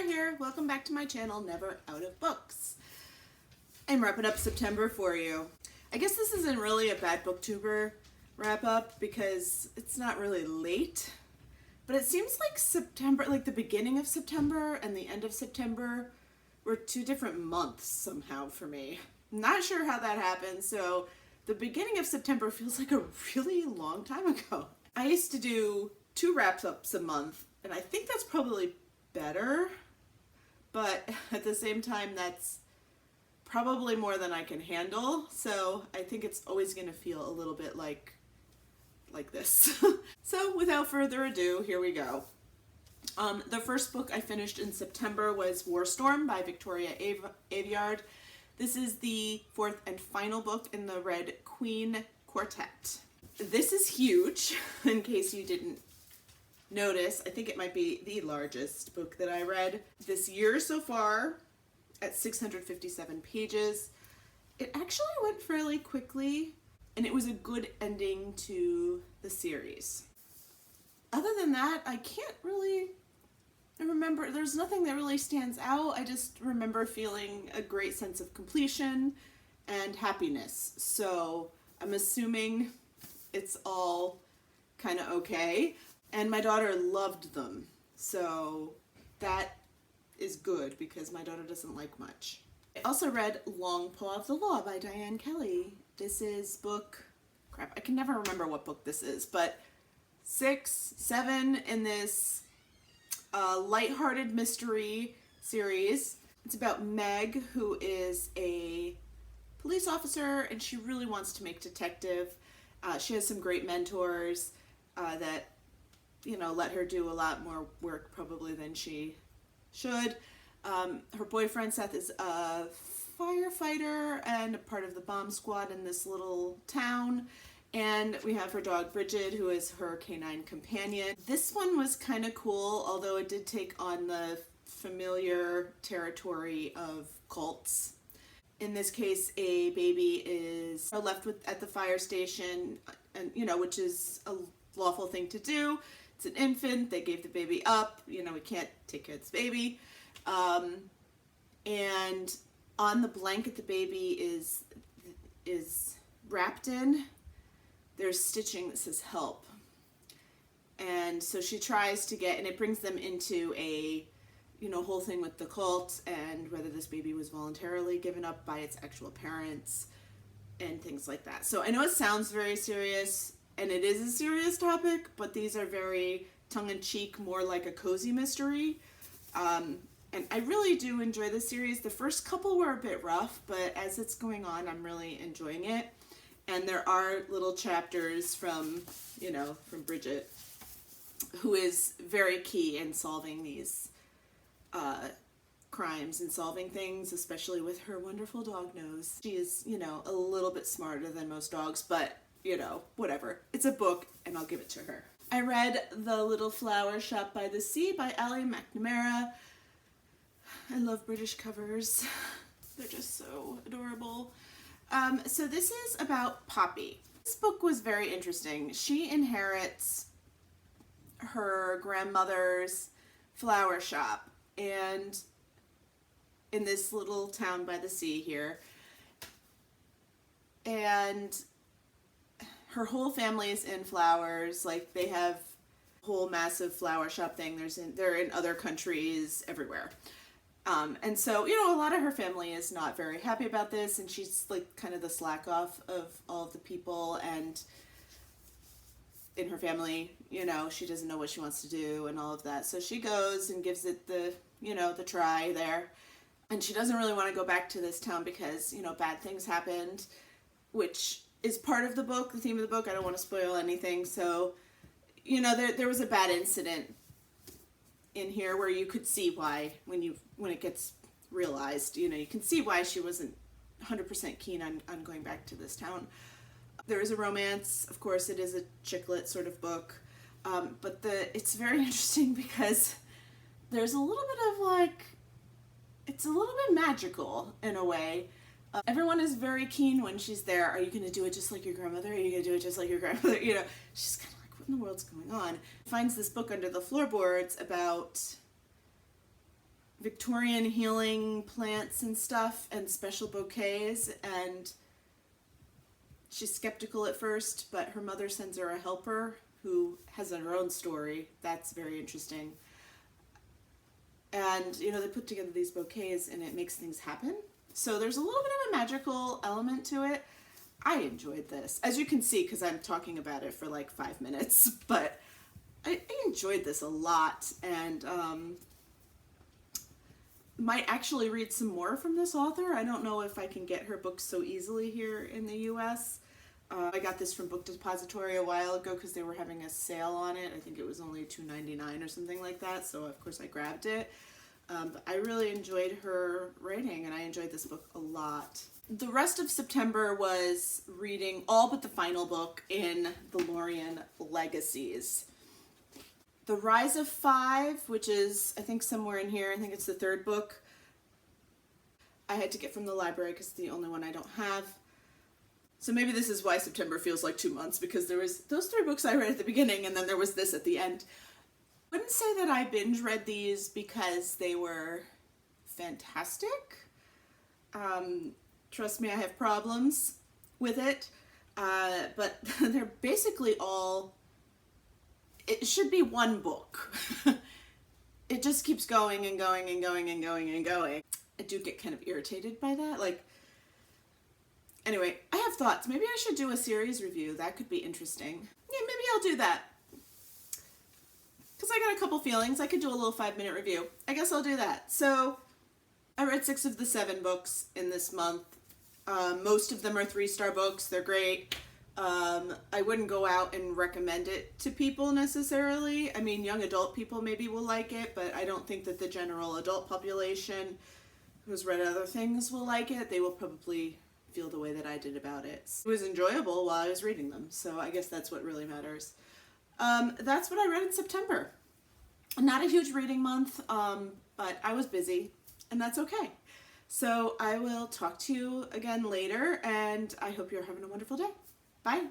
here. Welcome back to my channel, Never Out of Books. I'm wrapping up September for you. I guess this isn't really a bad booktuber wrap up because it's not really late, but it seems like September, like the beginning of September and the end of September were two different months somehow for me. I'm not sure how that happened, so the beginning of September feels like a really long time ago. I used to do 2 wrap-ups a month, and I think that's probably better, but at the same time that's probably more than I can handle, so I think it's always going to feel a little bit like this. So without further ado, here we go. The first book I finished in September was Warstorm by Victoria Aveyard. This is the 4th and final book in the Red Queen Quartet. This is huge, in case you didn't notice. I think it might be the largest book that I read this year so far, at 657 pages. It actually went fairly quickly, and it was a good ending to the series. Other than that, I can't really remember. There's nothing that really stands out. I just remember feeling a great sense of completion and happiness. So I'm assuming it's all kind of okay. And my daughter loved them. So that is good because my daughter doesn't like much. I also read Long Paw of the Law by Diane Kelly. This is book, crap, I can never remember what book this is, but 6, 7 in this lighthearted mystery series. It's about Meg, who is a police officer, and she really wants to make detective. She has some great mentors that, let her do a lot more work probably than she should. Her boyfriend Seth is a firefighter and a part of the bomb squad in this little town. And we have her dog Bridget, who is her canine companion. This one was kind of cool, although it did take on the familiar territory of cults. In this case, a baby is left at the fire station, and which is a lawful thing to do. It's an infant. They gave the baby up. We can't take care of this baby. And on the blanket the baby is wrapped in, there's stitching that says help. And so she tries to and it brings them into a, whole thing with the cult and whether this baby was voluntarily given up by its actual parents and things like that. So I know it sounds very serious, and it is a serious topic, but these are very tongue-in-cheek, more like a cozy mystery. And I really do enjoy the series. The first couple were a bit rough, but as it's going on, I'm really enjoying it. And there are little chapters from Bridget, who is very key in solving these crimes and solving things, especially with her wonderful dog nose. She is, a little bit smarter than most dogs, but, whatever. It's a book, and I'll give it to her. I read The Little Flower Shop by the Sea by Ally McNamara. I love British covers. They're just so adorable. So this is about Poppy. This book was very interesting. She inherits her grandmother's flower shop and in this little town by the sea here. And her whole family is in flowers. Like, they have a whole massive flower shop thing. They're in other countries, everywhere. And so, a lot of her family is not very happy about this, and she's like kind of the slack off of all of the people, and in her family, she doesn't know what she wants to do and all of that. So she goes and gives it the try there. And she doesn't really want to go back to this town because, bad things happened, which is part of the book, the theme of the book. I don't want to spoil anything. So, there was a bad incident in here where you could see why, when it gets realized, you can see why she wasn't 100% keen on going back to this town. There is a romance, of course. It is a chick-lit sort of book, but it's very interesting because there's a little bit of it's a little bit magical in a way. Everyone is very keen when she's there. Are you going to do it just like your grandmother? Are you going to do it just like your grandmother? She's kind of like, what in the world's going on? Finds this book under the floorboards about Victorian healing plants and stuff and special bouquets, and she's skeptical at first, but her mother sends her a helper who has her own story. That's very interesting. And, you know, they put together these bouquets and it makes things happen. So there's a little bit of a magical element to it. I enjoyed this. As you can see, because I'm talking about it for like 5 minutes, but I enjoyed this a lot, and might actually read some more from this author. I don't know if I can get her books so easily here in the US. I got this from Book Depository a while ago because they were having a sale on it. I think it was only $2.99 or something like that, so of course I grabbed it. But I really enjoyed her writing, and I enjoyed this book a lot. The rest of September was reading all but the final book in the Lorien Legacies. The Rise of Five, which is, I think, somewhere in here. I think it's the third book. I had to get from the library because it's the only one I don't have. So maybe this is why September feels like 2 months, because there was those 3 books I read at the beginning, and then there was this at the end. I wouldn't say that I binge read these because they were fantastic. Trust me, I have problems with it. But they're basically all... It should be one book. It just keeps going and going and going and going and going. I do get kind of irritated by that. Like, anyway, I have thoughts. Maybe I should do a series review. That could be interesting. Yeah, maybe I'll do that. Because I got a couple feelings. I could do a little 5-minute review. I guess I'll do that. So, I read 6 of the 7 books in this month. Most of them are 3-star books. They're great. I wouldn't go out and recommend it to people necessarily. I mean, young adult people maybe will like it, but I don't think that the general adult population who's read other things will like it. They will probably feel the way that I did about it. It was enjoyable while I was reading them, so I guess that's what really matters. That's what I read in September. Not a huge reading month, but I was busy, and that's okay. So I will talk to you again later, and I hope you're having a wonderful day. Bye.